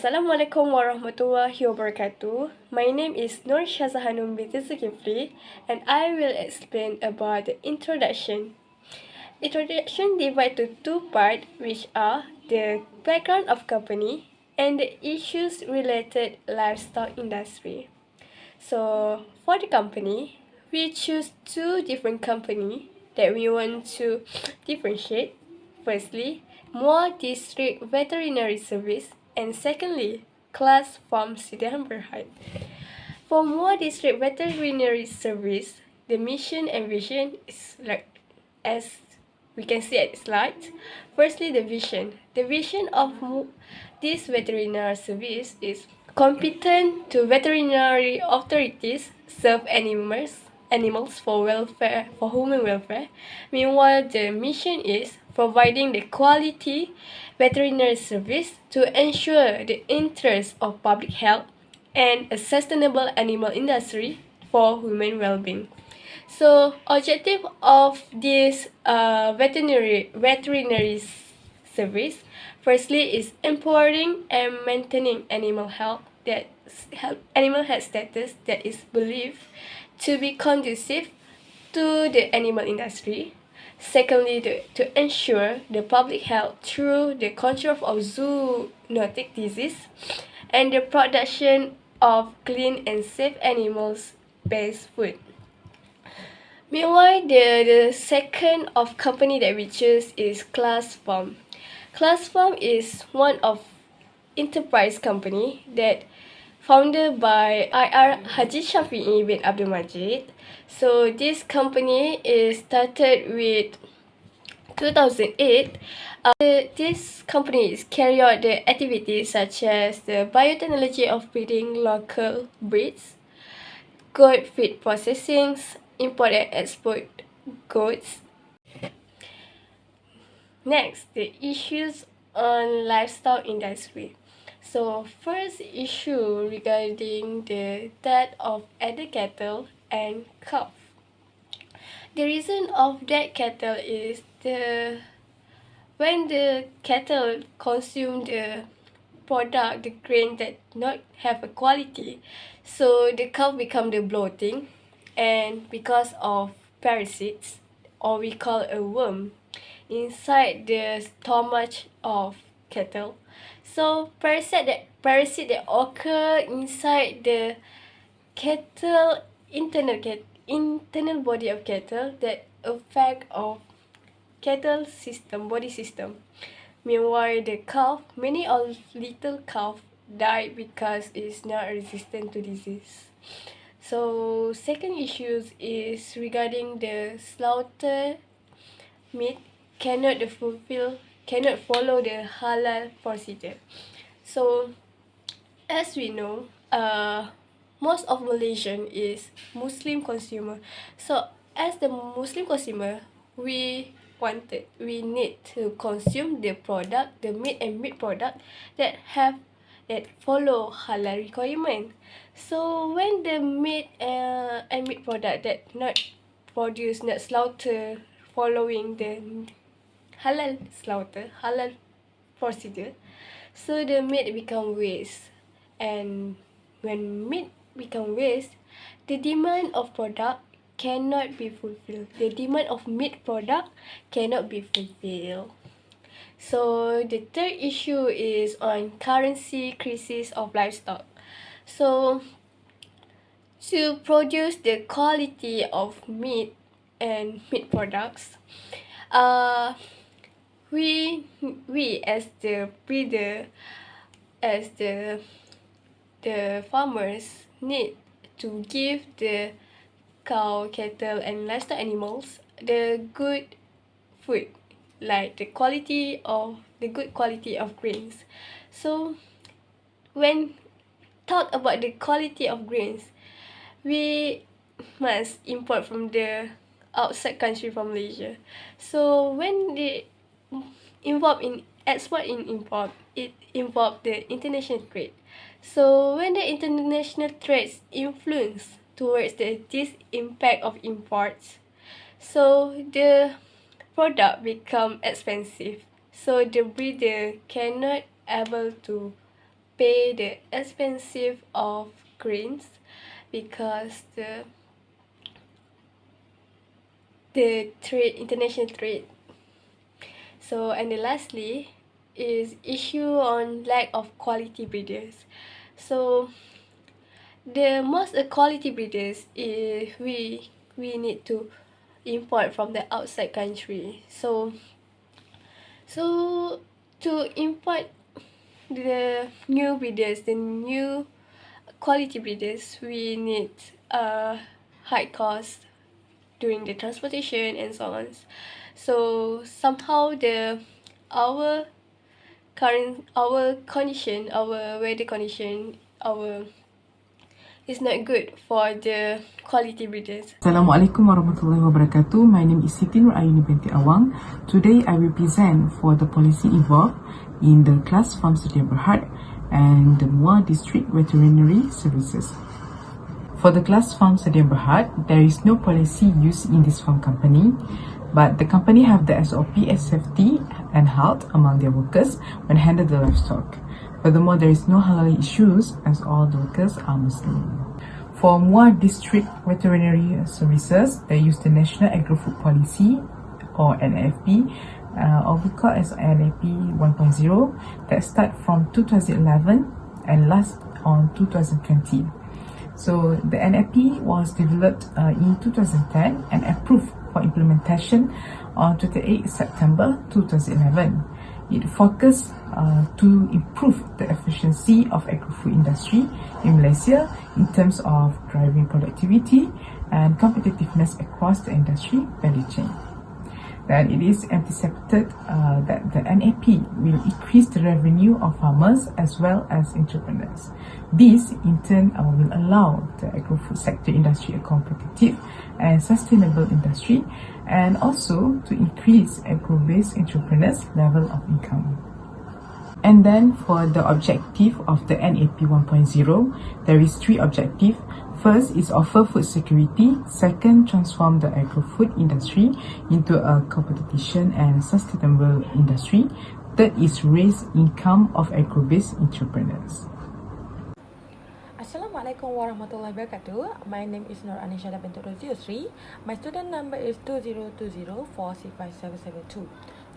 Assalamualaikum warahmatullahi wabarakatuh. My name is Nur Shazahanum binti Zulkifli and I will explain about the introduction. Introduction divided to two parts, which are the background of company and the issues related livestock industry. So for the company, we choose two different company that we want to differentiate. Firstly, More District Veterinary Service, and secondly, Class Farm Sidang Berhad. For More District Veterinary Service, the mission and vision is like as we can see at the slide. Firstly, the vision. The vision of this veterinary service is competent to veterinary authorities serve animals for welfare, for human welfare. Meanwhile, the mission is providing the quality veterinary service to ensure the interests of public health and a sustainable animal industry for human well-being. So, objective of this veterinary service, firstly, is empowering and maintaining animal health status that is believed to be conducive to the animal industry. Secondly, to ensure the public health through the control of zoonotic disease and the production of clean and safe animals-based food. Meanwhile, the second of company that we choose is Class Farm. Class Farm is one of enterprise company that founded by IR Haji Shafi'i bin Abdul Majid. So this company is started with 2008. This company is carry out the activities such as the biotechnology of breeding local breeds, goat feed processing, import and export goods. Next, the issues on livestock industry. So first issue regarding the death of other cattle and calf. The reason of dead cattle is when the cattle consume the product, the grain that not have a quality, so the calf become the bloating, and because of parasites, or we call a worm, inside the stomach of cattle. So parasite that occur inside the cattle internal body of cattle that affect of cattle body system. Meanwhile, the calf, many of little calf died because it's not resistant to disease. So second issues is regarding the slaughter meat cannot follow the halal procedure. So as we know, most of Malaysian is Muslim consumer. So as the Muslim consumer, we need to consume the meat and meat product that follow halal requirement. So when the meat and meat product that not slaughter following the halal procedure, so the meat become waste. And when meat become waste, the demand of product cannot be fulfilled. The demand of meat product cannot be fulfilled. So the third issue is on currency crisis of livestock. So to produce the quality of meat and meat products, we as the breeder, as the farmers, need to give the cow, cattle and livestock animals the good food, like the good quality of grains. So when talk about the quality of grains, we must import from the outside country from Malaysia. So when they involve in export and import, it involve the international trade. So when the international trades influence towards this impact of imports, so the product become expensive. So the breeder cannot able to pay the expensive of grains because the trade, international trade. So, and then lastly is issue on lack of quality breeders. So the most quality breeders is we need to import from the outside country. So to import the new breeders, the new quality breeders, we need high cost during the transportation and so on. So somehow our our condition, our weather condition, our is not good for the quality breeders. Assalamualaikum warahmatullahi wabarakatuh. My name is Siti Nur Ayuni binti Awang. Today I will present for the policy involved in the class farm Sedia Berhad and the Muar District Veterinary Services. For the class farm Sedia Berhad, there is no policy used in this farm company, but the company have the SOP as safety and health among their workers when handle the livestock. Furthermore, there is no halal issues as all the workers are Muslim. For Muar District Veterinary Services, they use the National Agri-Food Policy or NAFP, or we call as NAP 1.0, that start from 2011 and last on 2020. So the NAP was developed in 2010 and approved for implementation on 28 September 2011. It focused to improve the efficiency of agri-food industry in Malaysia in terms of driving productivity and competitiveness across the industry value chain. Then it is anticipated that the NAP will increase the revenue of farmers as well as entrepreneurs. This, in turn, will allow the agri-food sector industry a competitive and sustainable industry, and also to increase agro-based entrepreneurs' level of income. And then for the objective of the NAP 1.0, there is three objectives. First is offer food security. Second, transform the agro-food industry into a competition and sustainable industry. Third is raise income of agro-based entrepreneurs. Assalamualaikum warahmatullahi wabarakatuh. My name is Nur Anisha binti Yusri. My student number is 2020465772.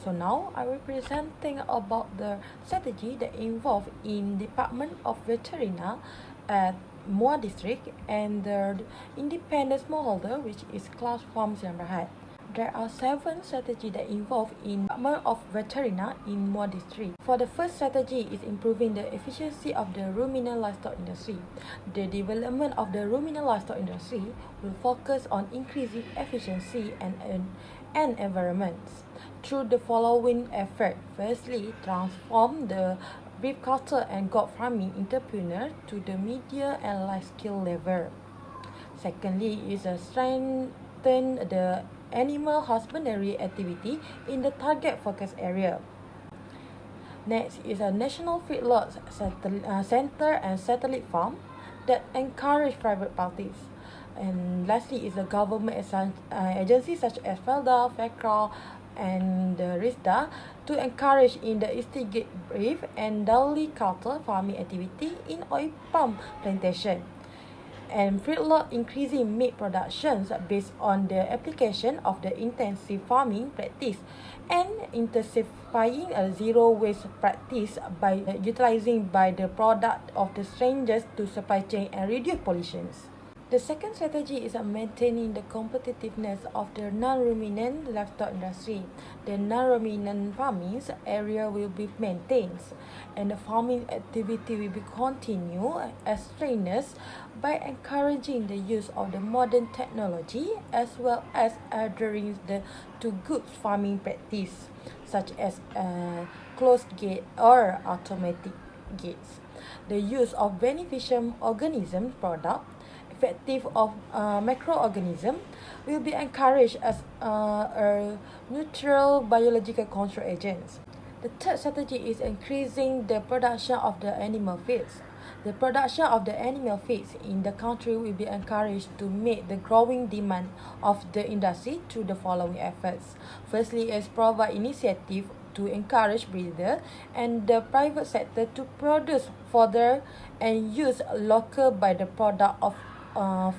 So now I will presenting about the strategy that involved in Department of Veterinary at Muar District and the independent smallholder, which is Class Farm Sedia Berhad. There are 7 strategies that involve in Department of Veterinary in Muar District. For the first strategy is improving the efficiency of the ruminant livestock industry. The development of the ruminant livestock industry will focus on increasing efficiency and environments through the following effort. Firstly, transform the beef cattle and goat farming entrepreneur to the media and life skill level. Secondly, is strengthen the animal husbandry activity in the target focus area. Next is a national feedlot center and satellite farm that encourage private parties. And lastly is the government agencies such as FELDA, FECRA, and the RISDA to encourage in the instigate beef and dairy cattle farming activity in oil palm plantation. And feedlot increasing meat productions based on the application of the intensive farming practice and intensifying a zero waste practice by utilizing by the product of the strangers to supply chain and reduce pollutions. The second strategy is maintaining the competitiveness of the non-ruminant livestock industry. The non-ruminant farming area will be maintained and the farming activity will be continued as trainers by encouraging the use of the modern technology as well as adhering to good farming practice such as closed gate or automatic gates. The use of beneficial organism product effective of microorganism will be encouraged as a neutral biological control agents. The third strategy is increasing the production of the animal feeds. The production of the animal feeds in the country will be encouraged to meet the growing demand of the industry through the following efforts. Firstly, is provide initiative to encourage breeders and the private sector to produce fodder and use local by the product of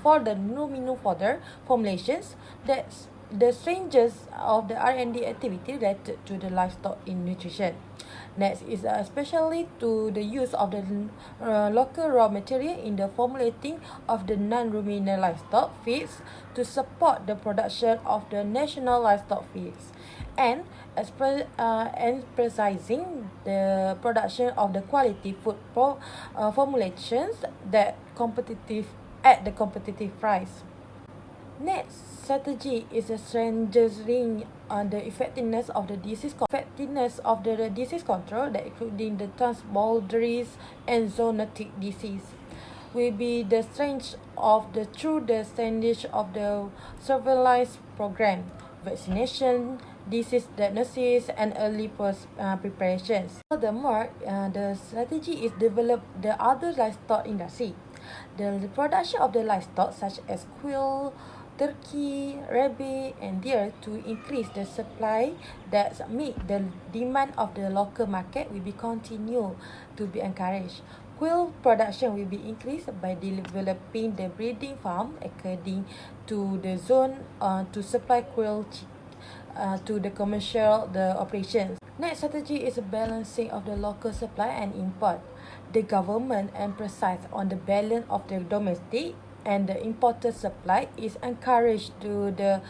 for the nominal fodder formulations that's the strangers of the R&D activity related to the livestock in nutrition. Next is especially to the use of the local raw material in the formulating of the non-ruminant livestock feeds to support the production of the national livestock feeds and emphasizing the production of the quality food formulations that competitive at the competitive price. Next strategy is the strengthening the effectiveness of the disease control, that including the transboundaries and zoonotic disease will be the strength of the through the standards of the surveillance program, vaccination, disease diagnosis, and early preparations. Furthermore, the strategy is develop the other livestock industry. The production of the livestock such as quail, turkey, rabbit, and deer to increase the supply that meet the demand of the local market will be continue to be encouraged. Quail production will be increased by developing the breeding farm according to the zone to supply quail to the commercial the operations. Next strategy is a balancing of the local supply and import. The government emphasizes on the balance of the domestic and the imported supply is encouraged to the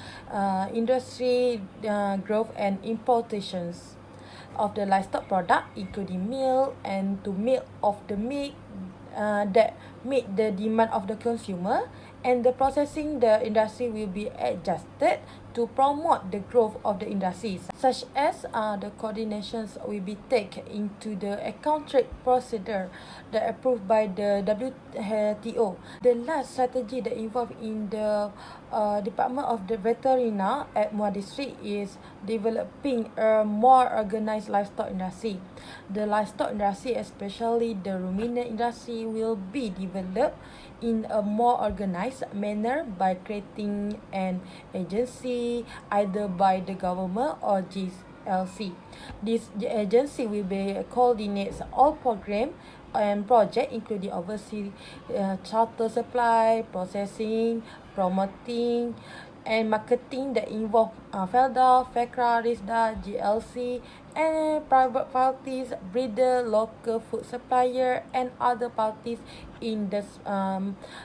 industry growth and importations of the livestock product, including milk and to milk of the meat that meet the demand of the consumer, and the processing the industry will be adjusted to promote the growth of the industries, such as the coordinations will be taken into the account trade procedure that approved by the WTO. The last strategy that involved in the Department of the Veterinary at Muar District is developing a more organized livestock industry. The livestock industry, especially the ruminant industry, will be developed in a more organized manner by creating an agency either by the government or GLC. This agency will be coordinates all program and project including oversee charter supply, processing, promoting, and marketing that involve FELDA, FECRA, RISDA, GLC, and private parties, breeder, local food supplier, and other parties in the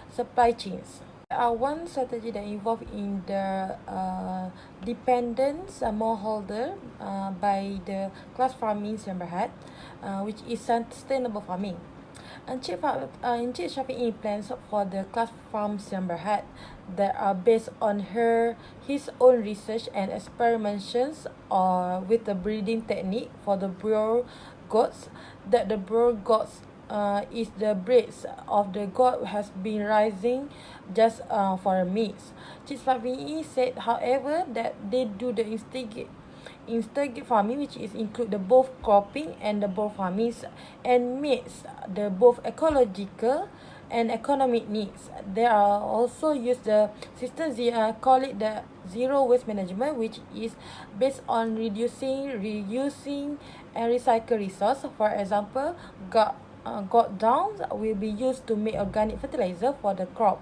supply chains. One strategy that involved in the dependence smallholder by the class farming Semberhad, which is sustainable farming. Encik Shafi'i plans for the class farm Semberhad that are based on his own research and experimentations with the breeding technique for the Boer goats, that the Boer goats is the breeds of the goat has been rising just for meat. Encik Shafi'i said, however, that they do the instigate farming, which is include the both cropping and the both farming, and meets the both ecological and economic needs. They are also use the system call it the zero waste management, which is based on reducing, reusing, and recycle resource. For example, got down will be used to make organic fertilizer for the crop.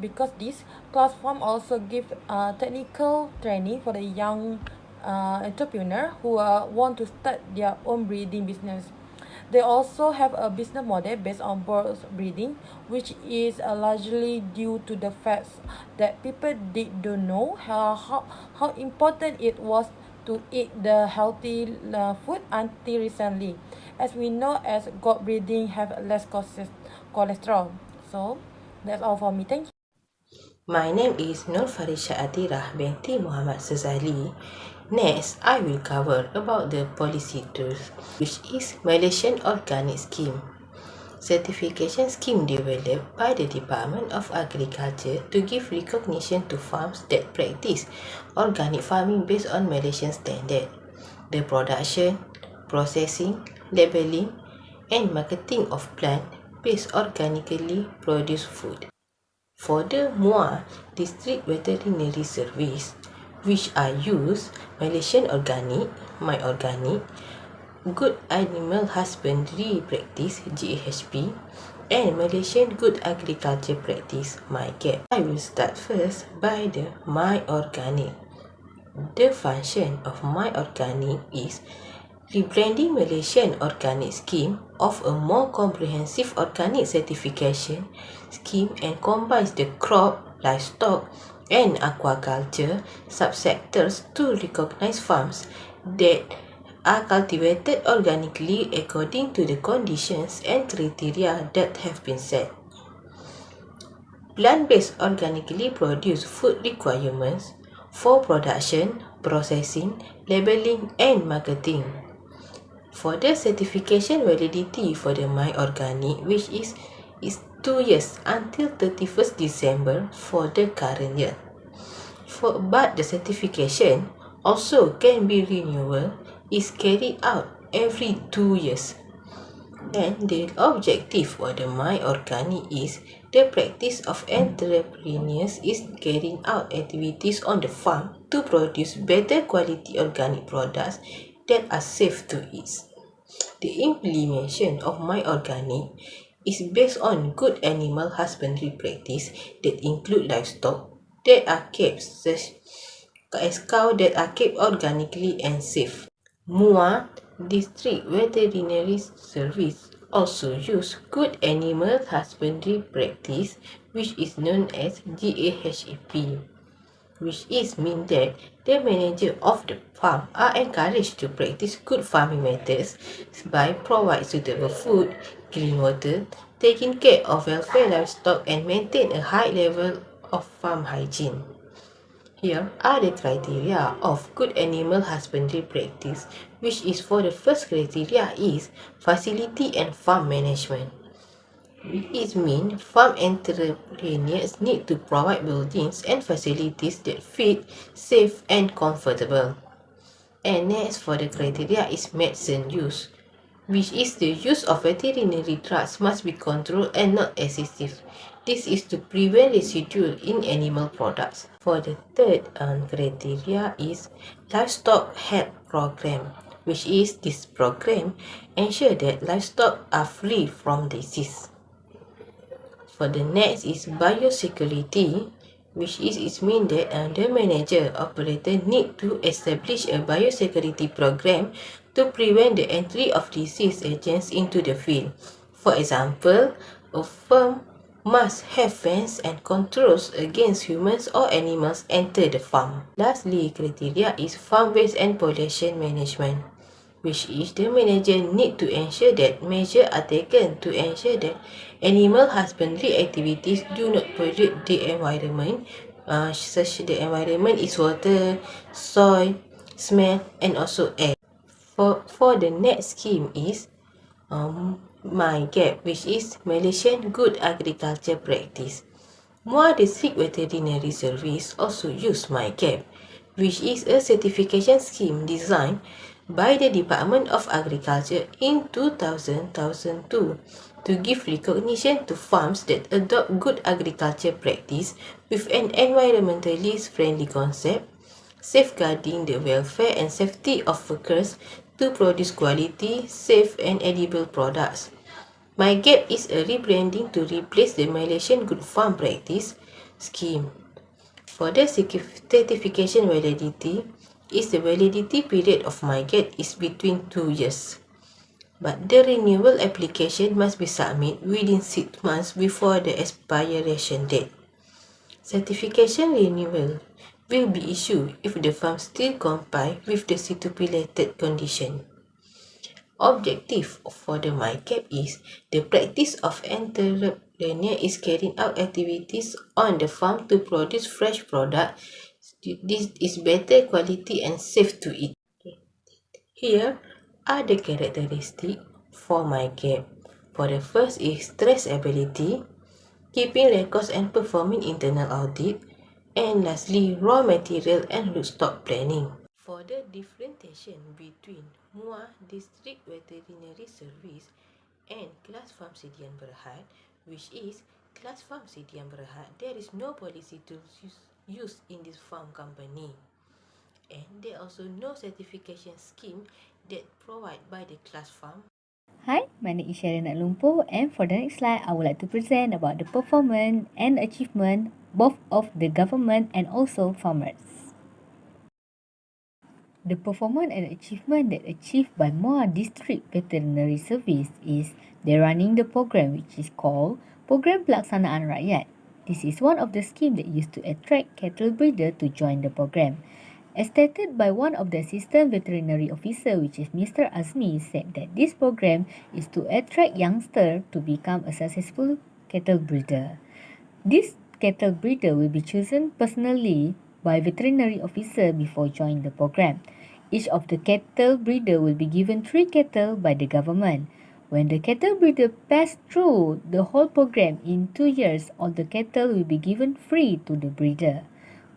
Because this class farm also give technical training for the young entrepreneur who want to start their own breeding business. They also have a business model based on bird breeding, which is largely due to the fact that people don't know how important it was to eat the healthy food until recently. As we know, as goat breeding have less cholesterol. So that's all for me. Thank you. My name is Nur Farisha Atirah binti Muhammad Sazali. Next, I will cover about the policy tools, which is Malaysian Organic Scheme. Certification scheme developed by the Department of Agriculture to give recognition to farms that practice organic farming based on Malaysian standard. The production, processing, labeling, and marketing of plant-based organically produced food. For the Muar District Veterinary Service, which are used Malaysian Organic, My Organic, Good Animal Husbandry Practice GAHP, and Malaysian Good Agriculture Practice MyGap. I will start first by the My Organic. The function of My Organic is rebranding Malaysian Organic Scheme of a more comprehensive organic certification scheme and combines the crop, livestock, and aquaculture subsectors to recognize farms that are cultivated organically according to the conditions and criteria that have been set. Plant-based organically produced food requirements for production, processing, labeling, and marketing. For the certification validity for the My Organic, which is 2 years until 31st December for the current year. But the certification also can be renewal, is carried out every 2 years. And the objective for the My Organic is the practice of entrepreneurs is carrying out activities on the farm to produce better quality organic products that are safe to eat. The implementation of My Organic is based on good animal husbandry practice that include livestock that are kept such as cows that are kept organically and safe. MUA District Veterinary Service also use good animal husbandry practice, which is known as GAHP, which is mean that the manager of the farm are encouraged to practice good farming methods by providing suitable food, clean water, taking care of welfare livestock, and maintain a high level of farm hygiene. Here are the criteria of good animal husbandry practice, which is for the first criteria is facility and farm management. It means farm entrepreneurs need to provide buildings and facilities that fit, safe, and comfortable. And next for the criteria is medicine use, which is the use of veterinary drugs must be controlled and not excessive. This is to prevent residue in animal products. For the third criteria is livestock health program, which is this program ensure that livestock are free from disease. For the next is biosecurity, which is it means that the manager operator need to establish a biosecurity program to prevent the entry of disease agents into the field. For example, a farm must have fence and controls against humans or animals enter the farm. Lastly, criteria is farm waste and pollution management, which is the manager need to ensure that measures are taken to ensure that animal husbandry activities do not pollute the environment, such the environment is water, soil, smell, and also air. For the next scheme is MyGap, which is Malaysian Good Agriculture Practice. Muar District Veterinary Service also use MyGap, which is a certification scheme designed by the Department of Agriculture in 2002 to give recognition to farms that adopt good agriculture practice with an environmentally friendly concept, safeguarding the welfare and safety of workers to produce quality, safe and edible products. MyGap is a rebranding to replace the Malaysian Good Farm Practice scheme. For the certification validity, the validity period of MyGap is between 2 years. But the renewal application must be submitted within 6 months before the expiration date. Certification renewal will be issued if the farm still comply with the stipulated condition. Objective for the MyGap is the practice of entrepreneur is carrying out activities on the farm to produce fresh product. This is better quality and safe to eat. Here are the characteristics for MyGap. For the first is traceability, keeping records and performing internal audit, and lastly raw material and root stock planning. For the differentiation between MUA District Veterinary Service and Class Farm Sedian Berhad, which is Class Farm Sedian Berhad, there is no policy to use in this farm company. And there also no certification scheme that provided by the class farm. Hi, my name is Sharon Lumpo, and for the next slide, I would like to present about the performance and achievement both of the government and also farmers. The performance and achievement that achieved by Muar District Veterinary Service is they're running the program which is called Program Pelaksanaan Rakyat. This is one of the schemes that used to attract cattle breeder to join the program. As stated by one of the assistant veterinary officer, which is Mr. Azmi, said that this program is to attract youngsters to become a successful cattle breeder. This cattle breeder will be chosen personally by veterinary officer before joining the program. Each of the cattle breeder will be given 3 cattle by the government. When the cattle breeder pass through the whole program in 2 years, all the cattle will be given free to the breeder.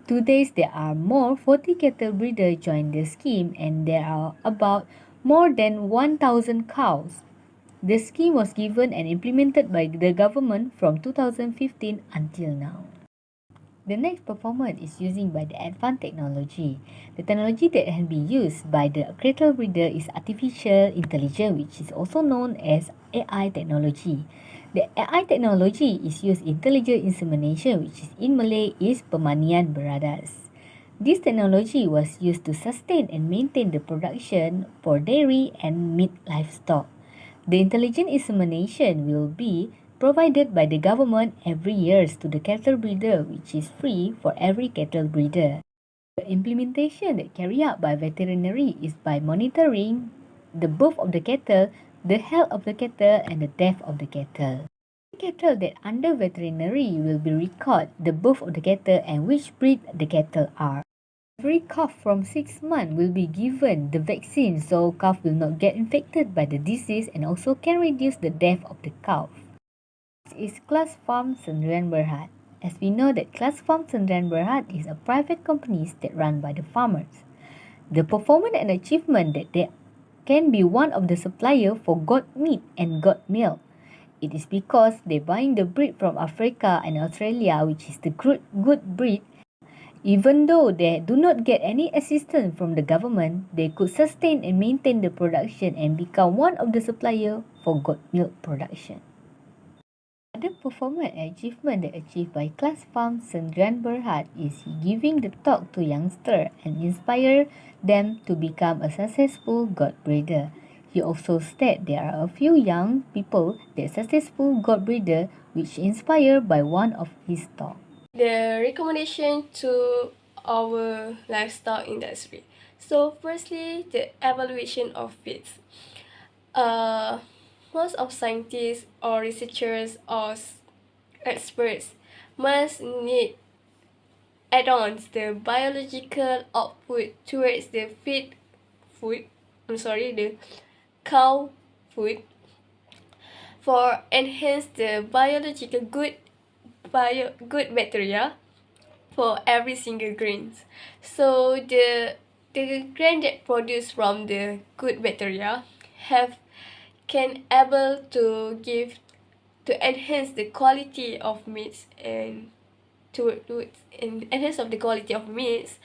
Today, there are more 40 cattle breeders join the scheme and there are about more than 1,000 cows. The scheme was given and implemented by the government from 2015 until now. The next performance is using by the advanced technology. The technology that can be used by the cattle breeder is artificial intelligence, which is also known as AI technology. The AI technology is used intelligent insemination, which is in Malay is pemanian beradas. This technology was used to sustain and maintain the production for dairy and meat livestock. The intelligent insemination will be provided by the government every year to the cattle breeder, which is free for every cattle breeder. The implementation that carried out by veterinary is by monitoring the birth of the cattle, the health of the cattle, and the death of the cattle. Cattle that under veterinary will be record the birth of the cattle and which breed the cattle are. Every calf from 6 months will be given the vaccine so calf will not get infected by the disease and also can reduce the death of the calf. This is Class Farm Sendirian Berhad. As we know that Class Farm Sendirian Berhad is a private company that run by the farmers. The performance and achievement that they can be one of the supplier for goat meat and goat milk. It is because they buying the breed from Africa and Australia, which is the good breed. Even though they do not get any assistance from the government, they could sustain and maintain the production and become one of the supplier for goat milk production. Other performance and achievement that achieved by Class Farm Sendirian Berhad is giving the talk to youngsters and inspire them to become a successful goat breeder. He also said there are a few young people that successful goat breeder which inspired by one of his talk. The recommendation to our livestock industry. So firstly, the evaluation of feeds. Most of scientists or researchers or experts must need add-ons the biological output towards the the cow food for enhance the biological good bacteria for every single grains. So the grain that produced from the good bacteria can able to give to enhance the quality of meats and to enhance of the quality of meats.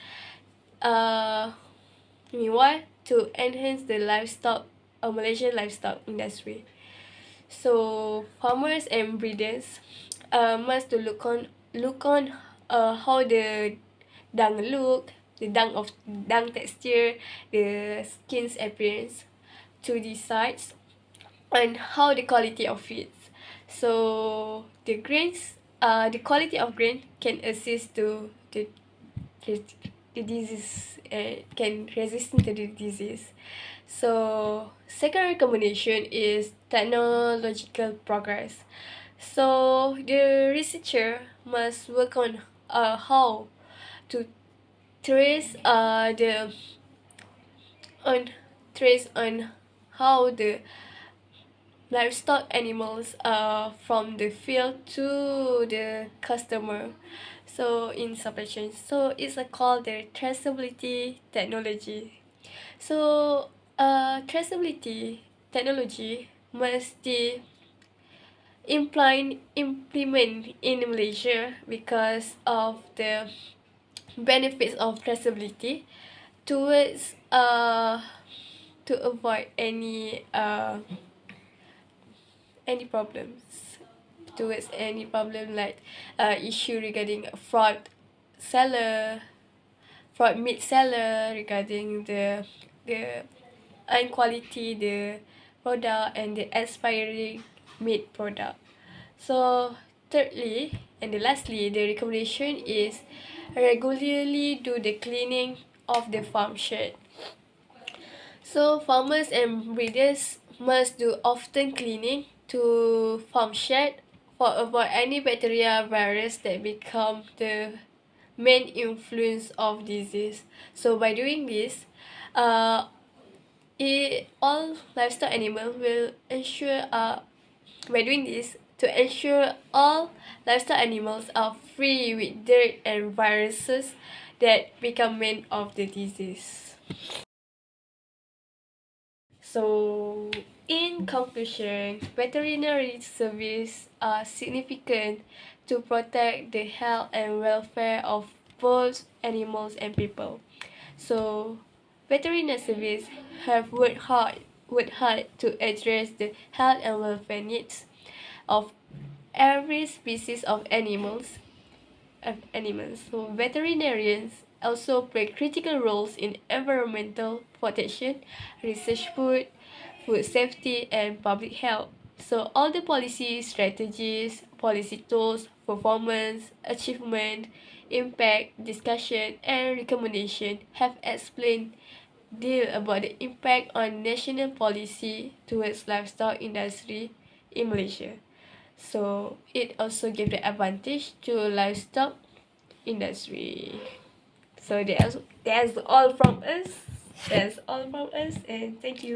Meanwhile, to enhance the livestock, Malaysian livestock industry. So farmers and breeders must to look on how the dung look, the dung texture, the skin's appearance to decide on how the quality of feeds. So the quality of grain can assist to the disease, can resist to the disease. So second recommendation is technological progress. So the researcher must work on how to trace on on how the livestock animals from the field to the customer, so in supply chain. So it's called the traceability technology. So traceability technology must be implement in Malaysia because of the benefits of traceability. towards to avoid any problems towards any problem like issue regarding seller fraud meat seller regarding the unquality the product and the expiring meat product. So thirdly and the lastly, the recommendation is regularly do the cleaning of the farm shed. So farmers and breeders must do often cleaning to farm shed for avoid any bacteria virus that become the main influence of disease. So by doing this, all livestock animal will ensure by doing this to ensure all livestock animals are free with dirt and viruses that become main of the disease. So, in conclusion, veterinary service are significant to protect the health and welfare of both animals and people. So, veterinary service have worked hard to address the health and welfare needs of every species of animals. So veterinarians also play critical roles in environmental protection, research food safety and public health. So all the policy strategies, policy tools, performance, achievement, impact, discussion and recommendation have explained deal about the impact on national policy towards livestock industry in Malaysia. So it also give the advantage to livestock industry. So that's all from us. That's all from us and thank you.